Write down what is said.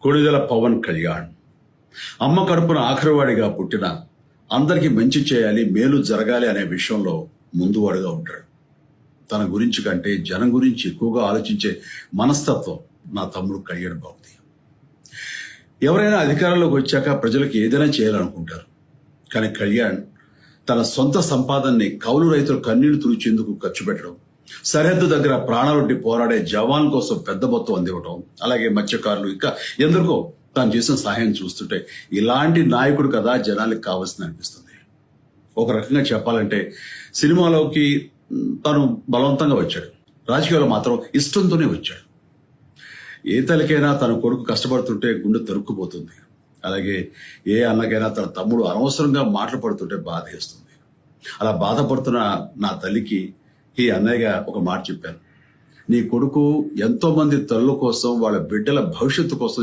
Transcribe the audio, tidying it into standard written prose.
కొణిదెల పవన్ కళ్యాణ్ అమ్మ కడుపున ఆఖరివాడిగా పుట్టిన అందరికీ మంచి చేయాలి, మేలు జరగాలి అనే విషయంలో ముందువాడుగా ఉంటాడు. తన గురించి కంటే జనం గురించి ఎక్కువగా ఆలోచించే మనస్తత్వం నా తమ్ముడు కళ్యాణ్ బాబుది. ఎవరైనా అధికారంలోకి వచ్చాక ప్రజలకు ఏదైనా చేయాలనుకుంటారు. కానీ కళ్యాణ్ తన సొంత సంపాదనని కౌలు రైతులు కన్నీళ్లు తుడిచేందుకు ఖర్చు పెట్టడం, సరిహద్దు దగ్గర ప్రాణాలొడ్డి పోరాడే జవాన్ కోసం పెద్ద మొత్తం అందివ్వటం, అలాగే మత్స్యకారులు ఇంకా ఎందరికో తాను చేసిన సహాయం చూస్తుంటే ఇలాంటి నాయకుడు కదా జనాలకు కావాల్సింది అనిపిస్తుంది. ఒక రకంగా చెప్పాలంటే సినిమాలోకి తను బలవంతంగా వచ్చాడు, రాజకీయాల్లో మాత్రం ఇష్టంతోనే వచ్చాడు. ఏ తల్లికైనా తన కొడుకు కష్టపడుతుంటే గుండె తరుక్కుపోతుంది. అలాగే ఏ అన్నకైనా తన తమ్ముడు అనవసరంగా మాటలు పడుతుంటే బాధ వేస్తుంది. అలా బాధపడుతున్న నా తల్లికి ఈ అన్నయ్యగా ఒక మాట చెప్పాను. నీ కొడుకు ఎంతో మంది తల్లుల కోసం, వాళ్ళ బిడ్డల భవిష్యత్తు కోసం